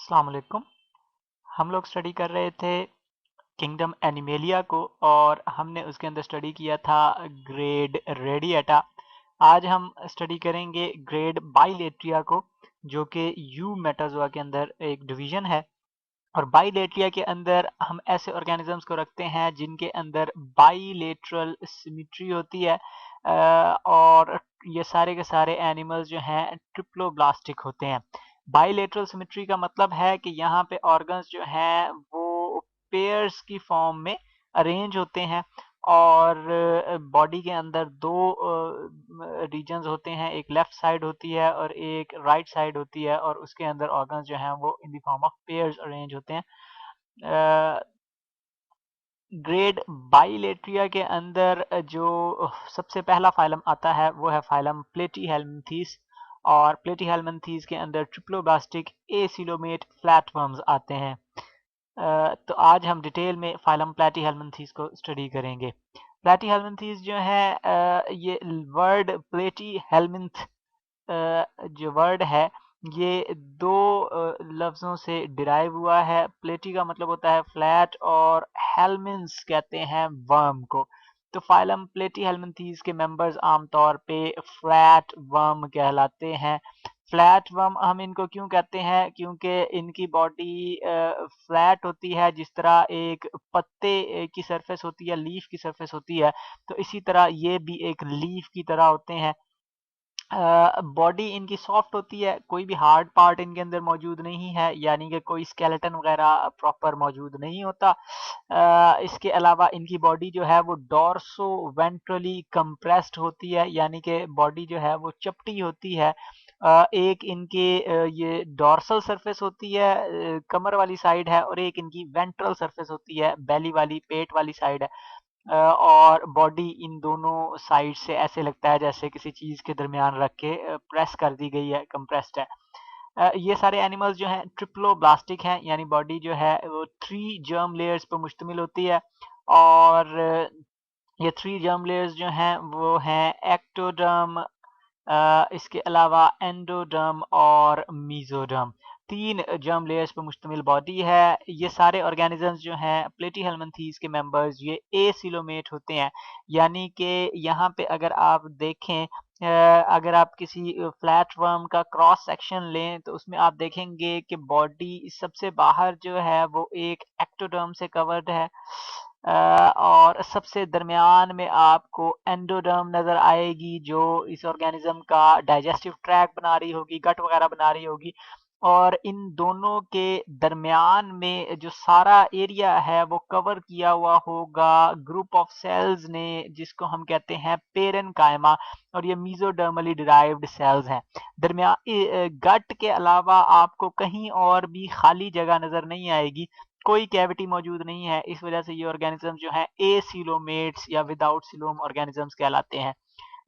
अस्सलाम वालेकुम। हम लोग स्टडी कर रहे थे किंगडम एनिमेलिया को और हमने उसके अंदर स्टडी किया था ग्रेड रेडिएटा। आज हम स्टडी करेंगे ग्रेड बाइलेट्रिया को, जो कि यू मेटाजोआ के अंदर एक डिवीजन है। और बाइलेट्रिया के अंदर हम ऐसे ऑर्गेनिजम्स को रखते हैं जिनके अंदर बाइलेटरल सिमिट्री होती है, और ये सारे के सारे एनिमल्स जो हैं ट्रिप्लोब्लास्टिक होते हैं। बाइलेटरल सिमेट्री का मतलब है कि यहाँ पे ऑर्गन्स जो हैं वो पेयर्स की फॉर्म में अरेंज होते हैं, और बॉडी के अंदर दो रीजन्स होते हैं, एक लेफ्ट साइड होती है और एक राइट साइड होती है, और उसके अंदर ऑर्गन्स जो हैं वो in the form of pairs arrange होते हैं। ग्रेड बाइलेट्रिया के अंदर जो सबसे पहला फाइलम आता है वो है फाइलम प्लेटीहेल्मिन्थीस, और प्लेटीहेल्मिन्थीस के अंदर ट्रिप्लोब्लास्टिक एसिलोमेट फ्लैटवर्म्स आते हैं। तो आज हम डिटेल में फाइलम प्लेटीहेल्मिन्थीस को स्टडी करेंगे। प्लेटीहेल्मिन्थीस जो है, ये वर्ड प्लेटीहेल्मिन्थ जो वर्ड है ये दो लफ्ज़ों से डिराइव हुआ है। प्लेटी का मतलब होता है फ्लैट, और हेल्मिन्स कहते हैं वर्म को। तो फाइलम प्लेटीहेल्मिन्थीस के मेंबर्स आमतौर पे फ्लैट वर्म कहलाते हैं। फ्लैट वर्म हम इनको क्यों कहते हैं? क्योंकि इनकी बॉडी फ्लैट होती है, जिस तरह एक पत्ते की सरफेस होती है, लीफ की सरफेस होती है, तो इसी तरह ये भी एक लीफ की तरह होते हैं। बॉडी इनकी सॉफ्ट होती है, कोई भी हार्ड पार्ट इनके अंदर मौजूद नहीं है, यानी कि कोई स्केलेटन वगैरह प्रॉपर मौजूद नहीं होता। इसके अलावा इनकी बॉडी जो है वो डॉर्सो वेंट्रली कंप्रेस्ड होती है, यानी कि बॉडी जो है वो चपटी होती है। एक इनके ये डॉर्सल सरफेस होती है, कमर वाली साइड है, और एक इनकी वेंट्रल सरफेस होती है, बेली वाली पेट वाली साइड है। और बॉडी इन दोनों साइड से ऐसे लगता है जैसे किसी चीज़ के दरमियान रख के प्रेस कर दी गई है, कंप्रेस्ड है। ये सारे एनिमल्स जो हैं ट्रिप्लोब्लास्टिक हैं, यानी बॉडी जो है वो 3 जर्म लेयर्स पर मुश्तमिल होती है। और ये 3 जर्म लेयर्स जो हैं वो हैं एक्टोडर्म, इसके अलावा एंडोडर्म और मेसोडर्म। 3 जर्म लेयर्स पर मुश्तमिल बॉडी है। ये सारे ऑर्गेनिजम्स जो हैं प्लेटीहेल्मिन्थीस के मेंबर्स ये एसिलोमेट होते हैं, यानी कि यहाँ पे अगर आप देखें, अगर आप किसी फ्लैट वर्म का क्रॉस सेक्शन लें तो उसमें आप देखेंगे कि बॉडी सबसे बाहर जो है वो एक एक्टोडर्म से कवर्ड है, और सबसे दरमियान में आपको एंडोडर्म नज़र आएगी, जो इस ऑर्गेनिज्म का डाइजेस्टिव ट्रैक्ट बना रही होगी, गट वगैरह बना रही होगी। और इन दोनों के दरमियान में जो सारा एरिया है वो कवर किया हुआ होगा ग्रुप ऑफ सेल्स ने, जिसको हम कहते हैं पेरेन्काइमा, और ये मेसोडर्मली डिराइव्ड सेल्स हैं। गट के अलावा आपको कहीं और भी खाली जगह नज़र नहीं आएगी, कोई कैविटी मौजूद नहीं है। इस वजह से ये ऑर्गेनिज्म जो हैं एसिलोमेट्स या विदाउट सिलोम ऑर्गेनिजम्स कहलाते हैं।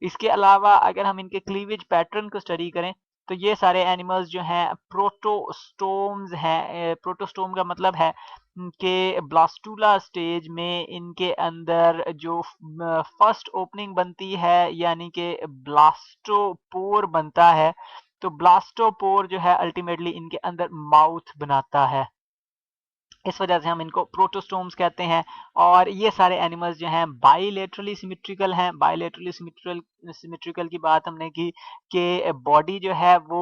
इसके अलावा अगर हम इनके क्लीवेज पैटर्न को स्टडी करें तो ये सारे एनिमल्स जो हैं प्रोटोस्टोम्स हैं। प्रोटोस्टोम का मतलब है कि ब्लास्टूला स्टेज में इनके अंदर जो फर्स्ट ओपनिंग बनती है, यानी कि ब्लास्टोपोर बनता है। तो ब्लास्टोपोर जो है अल्टीमेटली इनके अंदर माउथ बनाता है, इस वजह से हम इनको प्रोटोस्टोम्स कहते हैं। और ये सारे एनिमल्स जो हैं बाइलेटरली सिमेट्रिकल हैं। बाइलेटरली सिमेट्रिकल की बात हमने की कि बॉडी जो है वो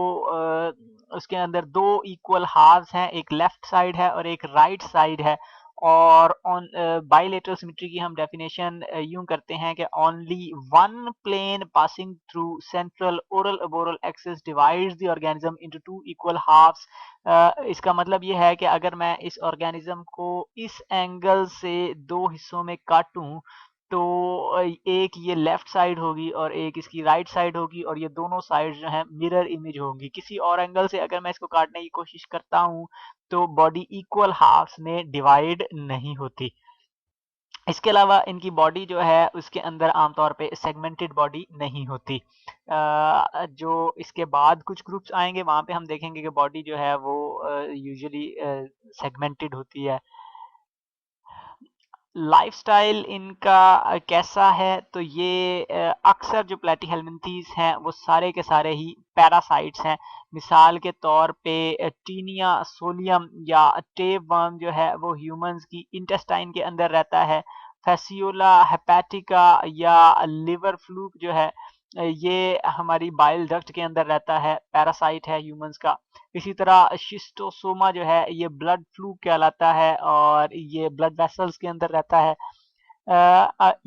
उसके अंदर दो इक्वल हाफ्स हैं, एक लेफ्ट साइड है और एक राइट साइड है। और ऑन बाइलेटरल सिमेट्री की हम डेफिनेशन यूं करते हैं कि only one plane passing through central oral aboral axis divides the organism into two equal halves. इसका मतलब ये है कि अगर मैं इस ऑर्गेनिज्म को इस एंगल से दो हिस्सों में काटूं तो एक ये लेफ्ट साइड होगी और एक इसकी राइट साइड होगी, और ये दोनों साइड जो हैं मिरर इमेज होंगी। किसी और एंगल से अगर मैं इसको काटने की कोशिश करता हूं तो बॉडी इक्वल हाफ्स में डिवाइड नहीं होती। इसके अलावा इनकी बॉडी जो है उसके अंदर आमतौर पे सेगमेंटेड बॉडी नहीं होती। जो इसके बाद कुछ ग्रुप्स आएंगे वहां पे हम देखेंगे कि बॉडी जो है वो यूजुअली सेगमेंटेड होती है। लाइफस्टाइल इनका कैसा है, तो ये अक्सर जो प्लेटीहेल्मिन्थीज हैं वो सारे के सारे ही पैरासाइट्स हैं। मिसाल के तौर पे टीनिया सोलियम या टेप वर्म जो है वो ह्यूमंस की इंटेस्टाइन के अंदर रहता है। फेसियोला हेपेटिका या लिवर फ्लूक जो है ये हमारी बाइल डक्ट के अंदर रहता है, पैरासाइट है ह्यूमंस का। इसी तरह शिस्टोसोमा जो है ये ब्लड फ्लूक कहलाता है और ये ब्लड वेसल्स के अंदर रहता है।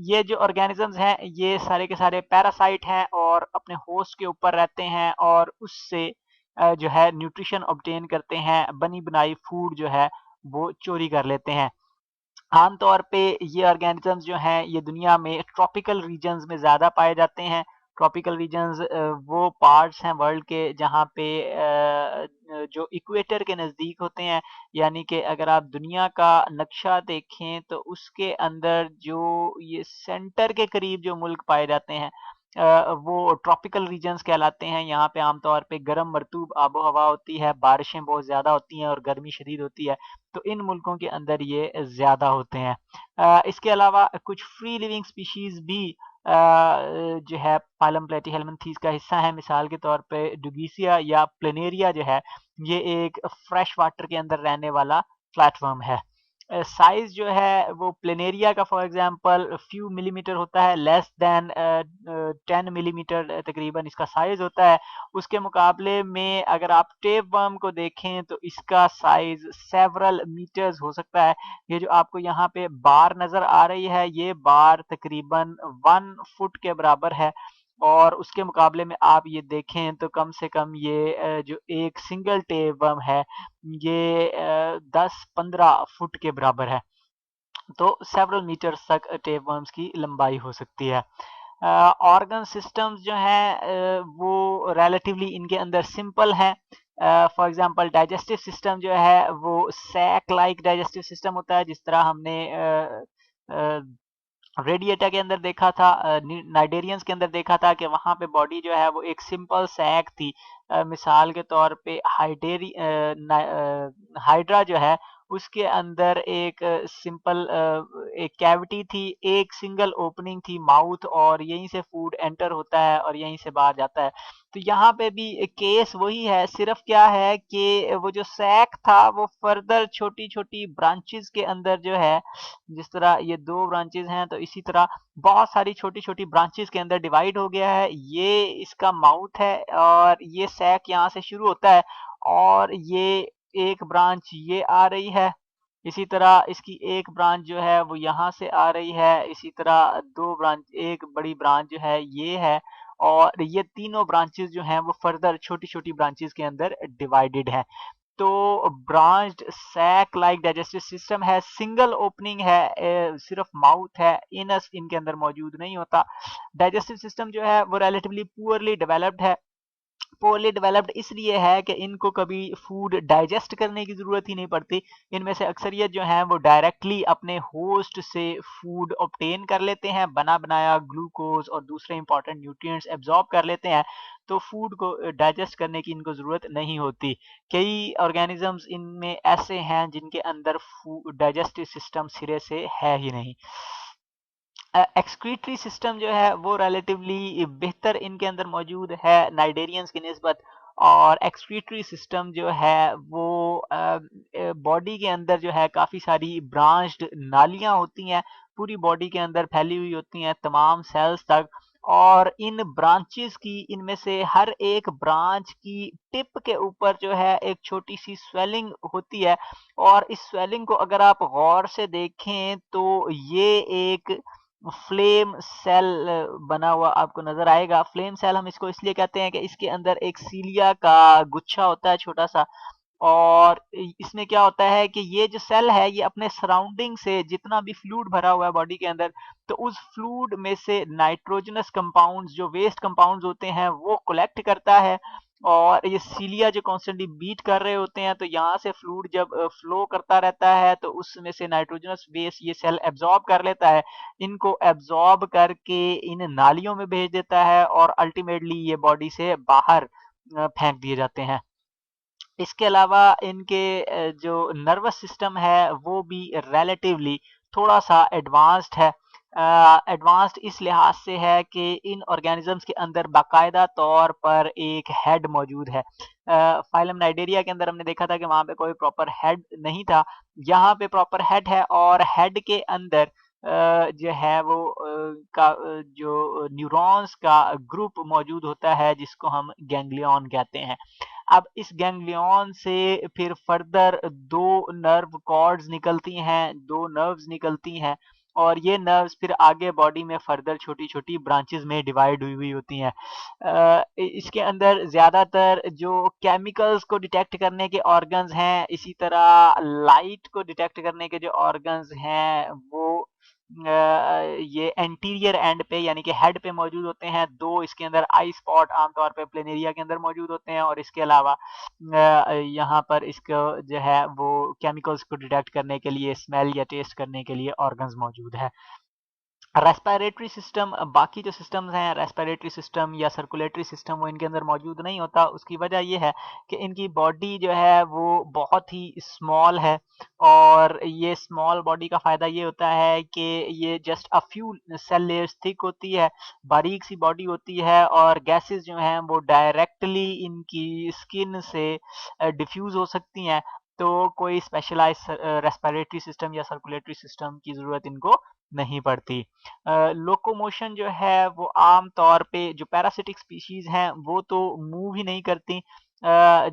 ये जो ऑर्गेनिजम्स हैं ये सारे के सारे पैरासाइट हैं और अपने होस्ट के ऊपर रहते हैं और उससे जो है न्यूट्रिशन ऑब्टेन करते हैं, बनी बनाई फूड जो है वो चोरी कर लेते हैं। आमतौर पे ये ऑर्गेनिजम्स जो हैं ये दुनिया में ट्रॉपिकल रीजन्स में ज़्यादा पाए जाते हैं। ट्रॉपिकल रीजन्स वो पार्ट्स हैं वर्ल्ड के जहाँ पे जो इक्वेटर के नज़दीक होते हैं, यानी कि अगर आप दुनिया का नक्शा देखें तो उसके अंदर जो ये सेंटर के करीब जो मुल्क पाए जाते हैं वो ट्रॉपिकल रीजन्स कहलाते हैं। यहाँ पे आमतौर पे गर्म मरतूब आबो हवा होती है, बारिशें बहुत ज़्यादा होती हैं और गर्मी शदीद होती है, तो इन मुल्कों के अंदर ये ज़्यादा होते हैं। इसके अलावा कुछ फ्री लिविंग स्पीशीज़ भी जो है फाइलम प्लेटीहेल्मिन्थीज का हिस्सा है। मिसाल के तौर पे डुगीसिया या प्लेनेरिया जो है ये एक फ्रेश वाटर के अंदर रहने वाला फ्लैटवर्म है। साइज जो है वो प्लेनेरिया का फॉर एग्जांपल फ्यू मिलीमीटर होता है, लेस देन 10 मिलीमीटर तकरीबन इसका साइज होता है। उसके मुकाबले में अगर आप टेप वर्म को देखें तो इसका साइज सेवरल मीटर्स हो सकता है। ये जो आपको यहाँ पे बार नजर आ रही है ये बार तकरीबन 1 फुट के बराबर है और उसके मुकाबले में आप ये देखें तो कम से कम ये जो एक सिंगल टेप वर्म है ये 10-15 फुट के बराबर है। तो सेवरल मीटर्स तक टेप वर्म्स की लंबाई हो सकती है। ऑर्गन सिस्टम्स जो हैं वो रिलेटिवली इनके अंदर सिंपल हैं। फॉर एग्जांपल डाइजेस्टिव सिस्टम जो है वो सैक लाइक डाइजेस्टिव सिस्टम होता है, जिस तरह हमने रेडिएटा के अंदर देखा था, नाइडेरियंस के अंदर देखा था कि वहाँ पे बॉडी जो है वो एक सिंपल सैक थी। मिसाल के तौर पे हाइड्रा जो है उसके अंदर एक सिंपल एक कैविटी थी, एक सिंगल ओपनिंग थी माउथ, और यहीं से फूड एंटर होता है और यहीं से बाहर जाता है। तो यहाँ पे भी केस वही है, सिर्फ क्या है कि वो जो सैक था वो फर्दर छोटी छोटी ब्रांचेस के अंदर जो है, जिस तरह ये 2 ब्रांचेस हैं तो इसी तरह बहुत सारी छोटी-छोटी ब्रांचेस के अंदर डिवाइड हो गया है। ये इसका माउथ है और ये सैक यहाँ से शुरू होता है और ये एक ब्रांच ये आ रही है। इसी तरह इसकी एक ब्रांच जो है वो यहाँ से आ रही है। इसी तरह 2 ब्रांच, एक बड़ी ब्रांच जो है ये है और ये तीनों ब्रांचेस जो हैं वो फर्दर छोटी-छोटी ब्रांचेस के अंदर डिवाइडेड हैं। तो branched sac like digestive system है, सिंगल ओपनिंग है, सिर्फ माउथ है, इनस इनके अंदर मौजूद नहीं होता। डाइजेस्टिव सिस्टम जो है वो रिलेटिवली पुअरली डेवलप्ड है। पोरली डेवलप्ड इसलिए है कि इनको कभी फूड डाइजेस्ट करने की ज़रूरत ही नहीं पड़ती। इनमें से अक्सरियत जो हैं वो डायरेक्टली अपने होस्ट से फूड ऑब्टेन कर लेते हैं, बना-बनाया ग्लूकोज़ और दूसरे इंपॉर्टेंट न्यूट्रिएंट्स एब्ज़ॉर्ब कर लेते हैं, तो फूड को डाइजेस्ट करने की इनको ज़रूरत नहीं होती। कई ऑर्गेनिज़म्स इनमें ऐसे हैं जिनके अंदर फू डाइजेस्टिव सिस्टम सिरे से है ही नहीं। एक्सक्रीटरी सिस्टम जो है वो रिलेटिवली बेहतर इनके अंदर मौजूद है नाइडेरियंस की निस्बत, और एक्सक्रीटरी सिस्टम जो है वो बॉडी के अंदर जो है काफ़ी सारी ब्रांच्ड नालियां होती हैं, पूरी बॉडी के अंदर फैली हुई होती हैं तमाम सेल्स तक। और इन ब्रांचेस की, इनमें से हर एक ब्रांच की टिप के ऊपर जो है एक छोटी सी स्वेलिंग होती है, और इस स्वेलिंग को अगर आप गौर से देखें तो ये एक फ्लेम सेल बना हुआ आपको नजर आएगा। फ्लेम सेल हम इसको इसलिए कहते हैं कि इसके अंदर एक सीलिया का गुच्छा होता है छोटा सा, और इसमें क्या होता है कि ये जो सेल है ये अपने सराउंडिंग से जितना भी फ्लूइड भरा हुआ है बॉडी के अंदर, तो उस फ्लूइड में से नाइट्रोजनस कंपाउंड्स जो वेस्ट कंपाउंड्स होते हैं वो कलेक्ट करता है, और ये सीलिया जो कॉन्स्टेंटली बीट कर रहे होते हैं, तो यहाँ से फ्लूइड जब फ्लो करता रहता है तो उसमें से नाइट्रोजनस वेस्ट ये सेल एब्जॉर्ब कर लेता है, इनको एब्जॉर्ब करके इन नालियों में भेज देता है और अल्टीमेटली ये बॉडी से बाहर फेंक दिए जाते हैं। इसके अलावा इनके जो नर्वस सिस्टम है वो भी रिलेटिवली थोड़ा सा एडवांस्ड है। एडवांस्ड इस लिहाज से है कि इन ऑर्गेनिजम्स के अंदर बाकायदा तौर पर एक हेड मौजूद है। फाइलम नाइडेरिया के अंदर हमने देखा था कि वहाँ पे कोई प्रॉपर हेड नहीं था, यहाँ पे प्रॉपर हेड है और हेड के अंदर जो है वो जो न्यूरॉन्स का ग्रुप मौजूद होता है जिसको हम गैंग्लियन कहते हैं। अब इस गैंग्लियन से फिर फर्दर दो नर्व कॉर्ड्स निकलती हैं, दो नर्व्स निकलती हैं और ये नर्व्स फिर आगे बॉडी में फर्दर छोटी-छोटी ब्रांचेस में डिवाइड हुई हुई होती हैं। इसके अंदर ज़्यादातर जो केमिकल्स को डिटेक्ट करने के ऑर्गन्स हैं, इसी तरह लाइट को डिटेक्ट करने के जो ऑर्गन्स हैं, वो ये एंटीरियर एंड पे यानी कि हेड पे मौजूद होते हैं। 2 इसके अंदर आई स्पॉट आमतौर पे प्लेनेरिया के अंदर मौजूद होते हैं और इसके अलावा यहाँ पर इसको जो है वो केमिकल्स को डिटेक्ट करने के लिए, स्मेल या टेस्ट करने के लिए ऑर्गन्स मौजूद है। रेस्पिरेटरी सिस्टम, बाकी जो सिस्टम्स हैं रेस्पिरेटरी सिस्टम या सर्कुलेटरी सिस्टम, वो इनके अंदर मौजूद नहीं होता। उसकी वजह ये है कि इनकी बॉडी जो है वो बहुत ही स्मॉल है और ये स्मॉल बॉडी का फ़ायदा ये होता है कि ये just a few cell layers thick होती है, बारीक सी बॉडी होती है और गैसेस जो हैं वो डायरेक्टली इनकी स्किन से डिफ्यूज़ हो सकती हैं। तो कोई स्पेशलाइज़्ड रेस्पिरेटरी सिस्टम या सर्कुलेटरी सिस्टम की ज़रूरत इनको नहीं पड़ती। लोकोमोशन जो है वो आम तौर पे जो पैरासिटिक स्पीशीज हैं वो तो मूव ही नहीं करती।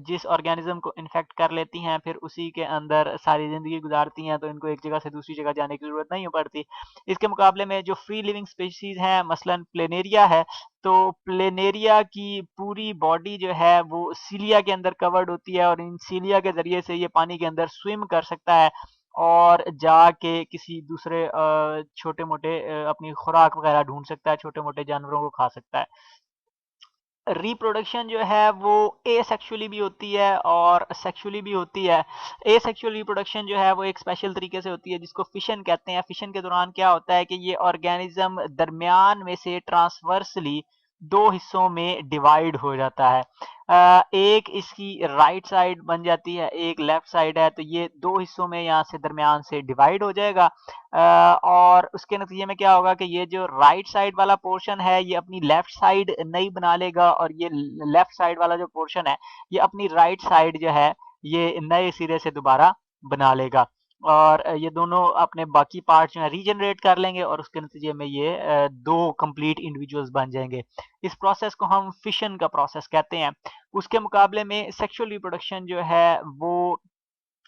जिस ऑर्गेनिज्म को इन्फेक्ट कर लेती हैं फिर उसी के अंदर सारी ज़िंदगी गुजारती हैं, तो इनको एक जगह से दूसरी जगह जाने की ज़रूरत नहीं पड़ती। इसके मुकाबले में जो फ्री लिविंग स्पीशीज हैं मसलन प्लेनेरिया है, तो प्लेनेरिया की पूरी बॉडी जो है वो सीलिया के अंदर कवर्ड होती है और इन सीलिया के ज़रिए से ये पानी के अंदर स्विम कर सकता है और जाके किसी दूसरे छोटे-मोटे अपनी खुराक वगैरह ढूँढ सकता है, छोटे-मोटे जानवरों को खा सकता है। रिप्रोडक्शन जो है वो एसेक्सुअली भी होती है और सेक्सुअली भी होती है। एसेक्सुअल रिप्रोडक्शन जो है वो एक स्पेशल तरीके से होती है जिसको फिशन कहते हैं। फिशन के दौरान क्या होता है कि ये ऑर्गेनिज्म दरमियान में से ट्रांसवर्सली 2 हिस्सों में डिवाइड हो जाता है। एक इसकी राइट साइड बन जाती है, एक लेफ्ट साइड है, तो ये 2 हिस्सों में यहाँ से दरमियान से डिवाइड हो जाएगा। और उसके नतीजे में क्या होगा कि ये जो राइट साइड वाला पोर्शन है ये अपनी लेफ्ट साइड नई बना लेगा और ये लेफ्ट साइड वाला जो पोर्शन है ये अपनी राइट साइड जो है ये नए सिरे से दोबारा बना लेगा और ये दोनों अपने बाकी पार्ट जो है रीजनरेट कर लेंगे और उसके नतीजे में ये दो कंप्लीट इंडिविजुअल्स बन जाएंगे। इस प्रोसेस को हम फिशन का प्रोसेस कहते हैं। उसके मुकाबले में सेक्सुअल रिप्रोडक्शन जो है वो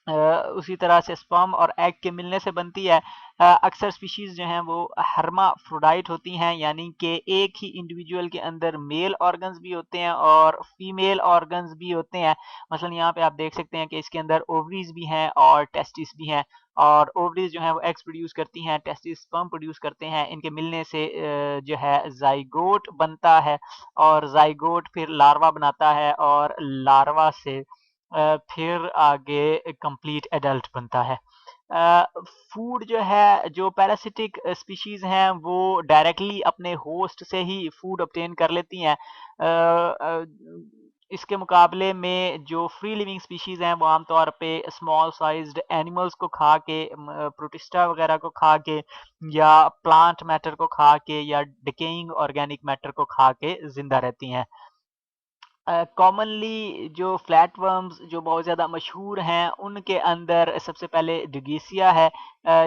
अ, उसी तरह से स्पर्म और एग के मिलने से बनती है। अक्सर स्पीशीज जो हैं वो हर्माफ्रोडाइट होती हैं यानी कि एक ही इंडिविजुअल के अंदर मेल ऑर्गन्स भी होते हैं और फीमेल ऑर्गन्स भी होते हैं। मसलन यहाँ पे आप देख सकते हैं कि इसके अंदर ओवरीज भी हैं और टेस्टिस भी हैं और ओवरीज जो हैं वो एग्स प्रोड्यूस करती हैं, टेस्टिस स्पर्म प्रोड्यूस करते हैं। इनके मिलने से जो है जाइगोट बनता है और जाइगोट फिर लार्वा बनाता है और लार्वा से फिर आगे कंप्लीट एडल्ट बनता है। फूड जो है जो पैरासिटिक स्पीशीज हैं वो डायरेक्टली अपने होस्ट से ही फूड ऑब्टेन कर लेती हैं। इसके मुकाबले में जो फ्री लिविंग स्पीशीज हैं वो आमतौर पे स्मॉल साइज्ड एनिमल्स को खा के प्रोटिस्टा वगैरह को खा के या प्लांट मैटर को खा के या डिकेइंग ऑर्गेनिक मैटर को खा के जिंदा रहती हैं। कॉमनली जो फ्लैटवर्म्स जो बहुत ज़्यादा मशहूर हैं उनके अंदर सबसे पहले ड्यूगेसिया है,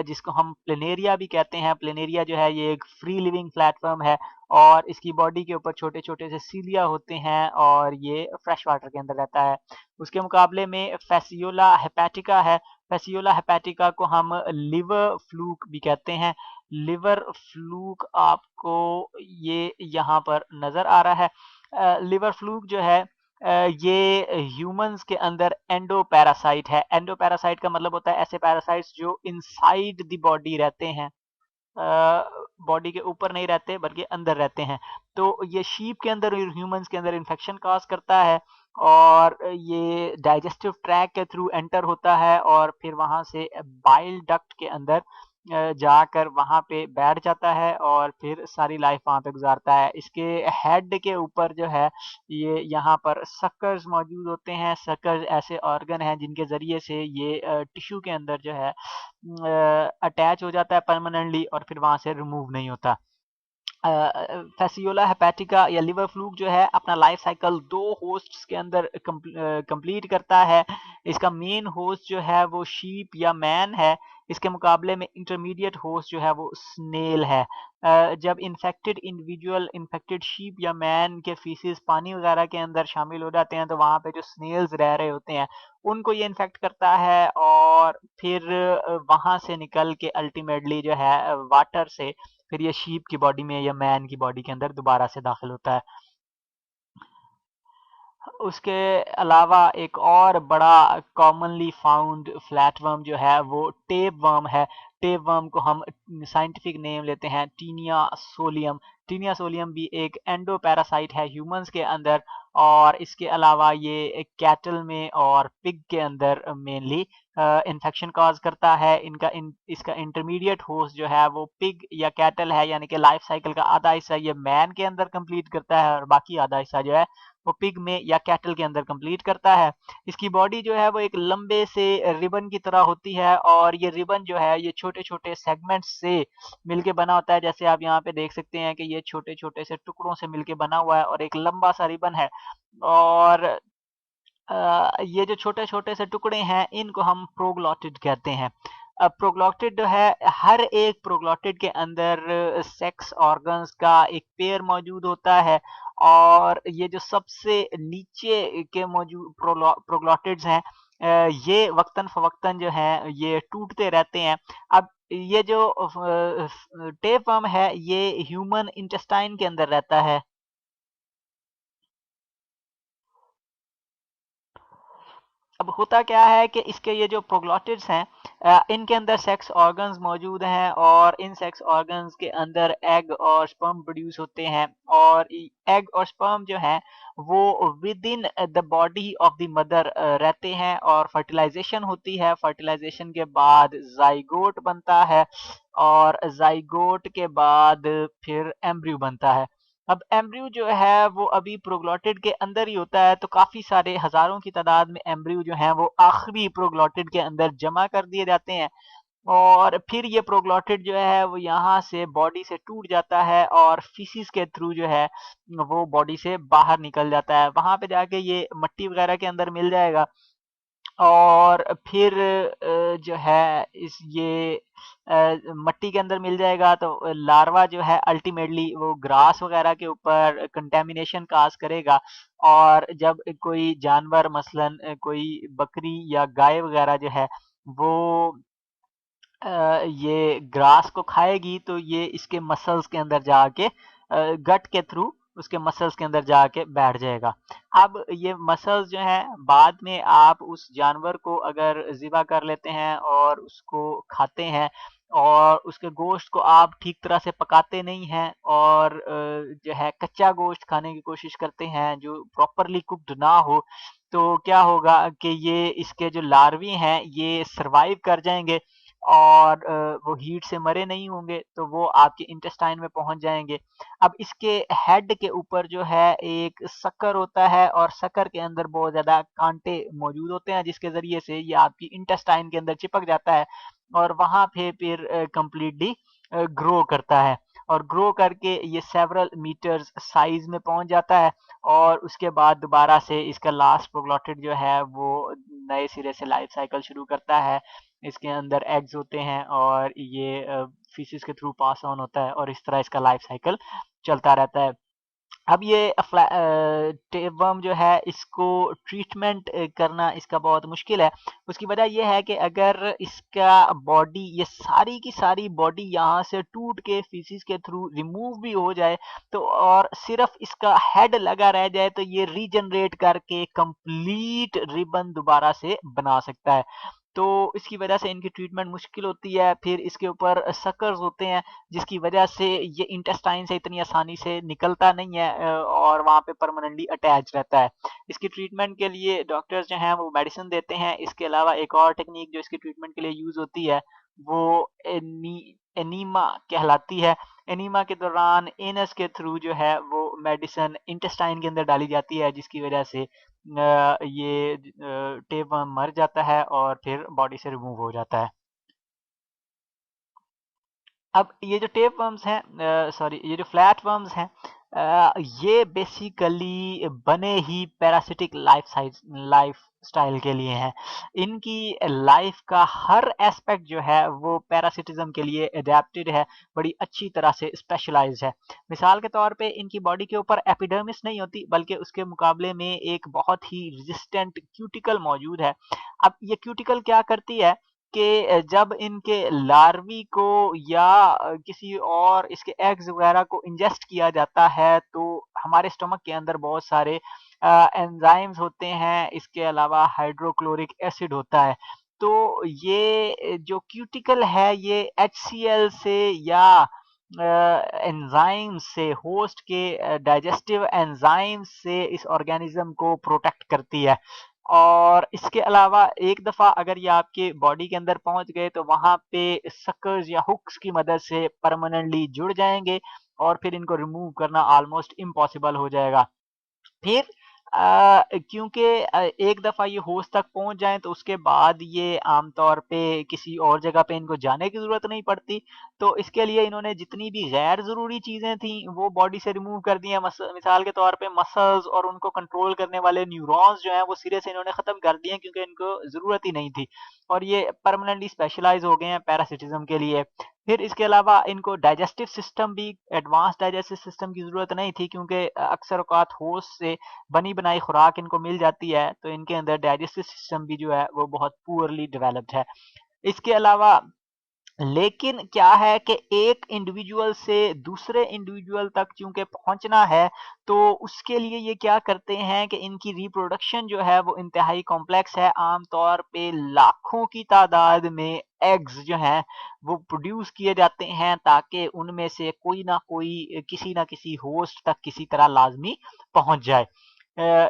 जिसको हम प्लेनेरिया भी कहते हैं। प्लेनेरिया जो है ये एक फ्री लिविंग फ्लैटवर्म है और इसकी बॉडी के ऊपर छोटे-छोटे से सीलिया होते हैं और ये फ्रेश वाटर के अंदर रहता है। उसके मुकाबले में फेसियोला हेपेटिका है। फेसियोला हेपेटिका को हम लिवर फ्लूक भी कहते हैं। लिवर फ्लूक आपको ये यहाँ पर नज़र आ रहा है। लिवर फ्लूक जो है ये ह्यूमंस के अंदर एंडो पैरासाइट है। एंडो पैरासाइट का मतलब होता है ऐसे पैरासाइट्स जो इनसाइड द बॉडी रहते हैं, बॉडी के ऊपर नहीं रहते बल्कि अंदर रहते हैं। तो ये शीप के अंदर और ह्यूमंस के अंदर इन्फेक्शन कॉज करता है और ये डाइजेस्टिव ट्रैक के थ्रू एंटर होता है और फिर वहां से बाइल डक्ट के अंदर जाकर वहां पे बैठ जाता है और फिर सारी लाइफ वहां पे गुजारता है। इसके हेड के ऊपर जो है ये यहाँ पर सकर्स मौजूद होते हैं। सकर्स ऐसे ऑर्गन हैं जिनके जरिए से ये टिश्यू के अंदर जो है अटैच हो जाता है परमानेंटली और फिर वहाँ से रिमूव नहीं होता। फेसियोला हेपेटिका या लिवर फ्लूक जो है अपना लाइफ साइकिल 2 होस्ट्स के अंदर कंप्लीट करता है। इसका मेन होस्ट जो है वो शीप या मैन है। इसके मुकाबले में इंटरमीडिएट होस्ट जो है वो स्नेल है। जब इन्फेक्टेड इंडिविजुअल इन्फेक्टेड शीप या मैन के फीसिस पानी वगैरह के अंदर शामिल हो जाते हैं तो वहाँ पे जो स्नेल्स रह रहे होते हैं उनको ये इन्फेक्ट करता है और फिर वहाँ से निकल के अल्टीमेटली जो है वाटर से फिर ये शीप की बॉडी में या मैन की बॉडी के अंदर दोबारा से दाखिल होता है। उसके अलावा एक और बड़ा कॉमनली फाउंड फ्लैटवर्म जो है वो टेपवर्म है। टेपवर्म को हम साइंटिफिक नेम लेते हैं टीनिया सोलियम। टीनिया सोलियम भी एक एंडो पैरासाइट है ह्यूमंस के अंदर और इसके अलावा ये कैटल में और पिग के अंदर मेनली इन्फेक्शन कॉज करता है। इसका इंटरमीडिएट होस्ट जो है वो पिग या कैटल है, यानी कि लाइफ साइकिल का आधा हिस्सा ये मैन के अंदर कंप्लीट करता है और बाकी आधा हिस्सा जो है वो पिग में या कैटल के अंदर कंप्लीट करता है। इसकी बॉडी जो है वो एक लंबे से रिबन की तरह होती है और ये रिबन जो है ये छोटे-छोटे सेगमेंट्स से मिलके बना होता है। जैसे आप यहाँ पे देख सकते हैं कि ये छोटे-छोटे से टुकड़ों से मिलके बना हुआ है और एक लंबा सा रिबन है। और ये जो छोटे-छोटे से टुकड़े हैं इनको हम प्रोग्लॉटिड कहते हैं। अब प्रोग्लॉटिड जो है हर एक प्रोग्लॉटिड के अंदर सेक्स ऑर्गन्स का एक पेयर मौजूद होता है और ये जो सबसे नीचे के मौजूद प्रोग्लॉटिड्स हैं ये वक्तन फवक्तन जो हैं ये टूटते रहते हैं। अब ये जो टेपवर्म है ये ह्यूमन इंटेस्टाइन के अंदर रहता है। अब होता क्या है कि इसके ये जो प्रोग्लॉटिड्स हैं इनके अंदर सेक्स ऑर्गन्स मौजूद हैं और इन सेक्स ऑर्गन्स के अंदर एग और स्पर्म प्रोड्यूस होते हैं और एग और स्पर्म जो हैं वो with in the body of the mother रहते हैं और फर्टिलाइजेशन होती है। फर्टिलाइजेशन के बाद जाइगोट बनता है और जाइगोट के बाद फिर एम्ब्रियो बनता है। अब एम्ब्रियो जो है वो अभी प्रोग्लॉटिड के अंदर ही होता है तो काफी सारे हजारों की तादाद में एम्ब्रियो जो हैं वो आखिरी प्रोग्लॉटिड के अंदर जमा कर दिए जाते हैं और फिर ये प्रोग्लॉटिड जो है वो यहाँ से बॉडी से टूट जाता है और फीसिस के थ्रू जो है वो बॉडी से बाहर निकल जाता है। वहां पे जाके ये मट्टी वगैरह के अंदर मिल जाएगा और फिर जो है इस ये मट्टी के अंदर मिल जाएगा तो लार्वा जो है अल्टीमेटली वो ग्रास वगैरह के ऊपर कंटेमिनेशन काज करेगा और जब कोई जानवर मसलन कोई बकरी या गाय वगैरह जो है वो ये ग्रास को खाएगी तो ये इसके मसल्स के अंदर जाके गट के थ्रू उसके मसल्स के अंदर जाके बैठ जाएगा। अब ये मसल्स जो हैं बाद में आप उस जानवर को अगर ज़िबा कर लेते हैं और उसको खाते हैं और उसके गोश्त को आप ठीक तरह से पकाते नहीं हैं और जो है कच्चा गोश्त खाने की कोशिश करते हैं जो प्रॉपरली कुक्ड ना हो, तो क्या होगा कि ये इसके जो लार्वे हैं ये सर्वाइव कर जाएँगे और वो हीट से मरे नहीं होंगे तो वो आपके इंटेस्टाइन में पहुंच जाएंगे। अब इसके हेड के ऊपर जो है एक शक्कर होता है और शक्कर के अंदर बहुत ज्यादा कांटे मौजूद होते हैं जिसके जरिए से ये आपकी इंटेस्टाइन के अंदर चिपक जाता है और वहां पे फिर कंप्लीटली ग्रो करता है और ग्रो करके ये सेवरल मीटर्स साइज में पहुंच जाता है और उसके बाद दोबारा से इसका लास्ट प्रोग्लॉटिड जो है वो नए सिरे से लाइफ साइकिल शुरू करता है। इसके अंदर एग्स होते हैं और ये फीसिस के थ्रू पास ऑन होता है और इस तरह इसका लाइफ साइकिल चलता रहता है। अब ये टेपवर्म जो है इसको ट्रीटमेंट करना इसका बहुत मुश्किल है। उसकी वजह ये है कि अगर इसका बॉडी ये सारी की सारी बॉडी यहाँ से टूट के फीसिस के थ्रू रिमूव भी हो जाए तो और सिर्फ इसका हेड लगा रह जाए तो ये रीजनरेट करके कंप्लीट रिबन दोबारा से बना सकता है। तो इसकी वजह से इनकी ट्रीटमेंट मुश्किल होती है। फिर इसके ऊपर सकर्स होते हैं जिसकी वजह से ये इंटेस्टाइन से इतनी आसानी से निकलता नहीं है और वहाँ पे परमानेंटली अटैच रहता है। इसकी ट्रीटमेंट के लिए डॉक्टर्स जो हैं वो मेडिसिन देते हैं। इसके अलावा एक और टेक्निक जो इसकी ट्रीटमेंट के लिए यूज होती है वो एनीमा कहलाती है। एनीमा के दौरान एनस के थ्रू जो है वो मेडिसिन इंटेस्टाइन के अंदर डाली जाती है जिसकी वजह से ये टेपवर्म मर जाता है और फिर बॉडी से रिमूव हो जाता है। अब ये जो टेप वर्म्स हैं, सॉरी ये जो फ्लैट वर्म्स हैं, ये बेसिकली बने ही पैरासिटिक लाइफ स्टाइल के लिए हैं। इनकी लाइफ का हर एस्पेक्ट जो है वो पैरासिटिज्म के लिए एडेप्टेड है, बड़ी अच्छी तरह से स्पेशलाइज्ड है। मिसाल के तौर पे इनकी बॉडी के ऊपर एपिडर्मिस नहीं होती, बल्कि उसके मुकाबले में एक बहुत ही रेजिस्टेंट क्यूटिकल मौजूद है। अब ये क्यूटिकल क्या करती है कि जब इनके लार्वी को या किसी और इसके एग्स वगैरह को इंजेस्ट किया जाता है, तो हमारे स्टमक के अंदर बहुत सारे एंजाइम्स होते हैं, इसके अलावा हाइड्रोक्लोरिक एसिड होता है। तो ये जो क्यूटिकल है ये एचसीएल से या एंजाइम से, होस्ट के डाइजेस्टिव एंजाइम से इस ऑर्गेनिज्म को प्रोटेक्ट करती है। और इसके अलावा एक दफ़ा अगर ये आपके बॉडी के अंदर पहुंच गए तो वहां पे सकर्स या हुक्स की मदद से परमानेंटली जुड़ जाएंगे और फिर इनको रिमूव करना ऑलमोस्ट इम्पॉसिबल हो जाएगा। फिर क्योंकि एक दफ़ा ये होस्ट तक पहुँच जाएँ तो उसके बाद ये आमतौर पे किसी और जगह पे इनको जाने की ज़रूरत नहीं पड़ती। तो इसके लिए इन्होंने जितनी भी गैर ज़रूरी चीज़ें थी वो बॉडी से रिमूव कर दी हैं। मिसाल के तौर पे मसल्स और उनको कंट्रोल करने वाले न्यूरॉन्स जो हैं वो सिरे से इन्होंने ख़त्म कर दिए हैं, क्योंकि इनको ज़रूरत ही नहीं थी और ये परमानेंटली स्पेशलाइज़ हो गए हैं पैरासिटिज़्म के लिए। फिर इसके अलावा इनको डाइजेस्टिव सिस्टम भी, एडवांस डाइजेस्टिव सिस्टम की ज़रूरत नहीं थी, क्योंकि अक्सर औक़ात होस्ट से बनी बनाई खुराक इनको मिल जाती है, तो इनके अंदर डाइजेस्टिव सिस्टम भी जो है वो बहुत पुअरली डेवलप्ड है। इसके अलावा लेकिन क्या है कि एक इंडिविजुअल से दूसरे इंडिविजुअल तक चूंकि पहुंचना है, तो उसके लिए ये क्या करते हैं कि इनकी रिप्रोडक्शन जो है वो इंतहाई कॉम्प्लेक्स है। आमतौर पे लाखों की तादाद में एग्स जो हैं वो प्रोड्यूस किए जाते हैं, ताकि उनमें से कोई ना कोई किसी ना किसी होस्ट तक किसी तरह लाजमी पहुंच जाए।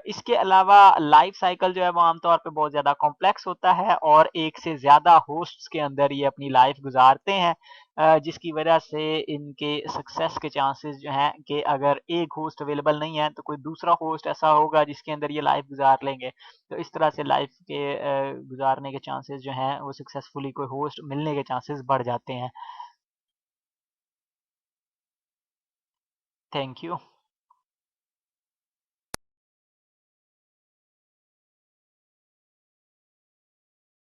इसके अलावा लाइफ साइकिल जो है वो आमतौर पे बहुत ज़्यादा कॉम्प्लेक्स होता है और एक से ज़्यादा होस्ट्स के अंदर ये अपनी लाइफ गुजारते हैं, जिसकी वजह से इनके सक्सेस के चांसेस जो हैं कि अगर एक होस्ट अवेलेबल नहीं है तो कोई दूसरा होस्ट ऐसा होगा जिसके अंदर ये लाइफ गुजार लेंगे। तो इस तरह से लाइफ के गुजारने के चांसेस जो हैं वो सक्सेसफुली कोई होस्ट मिलने के चांसेस बढ़ जाते हैं। Thank you.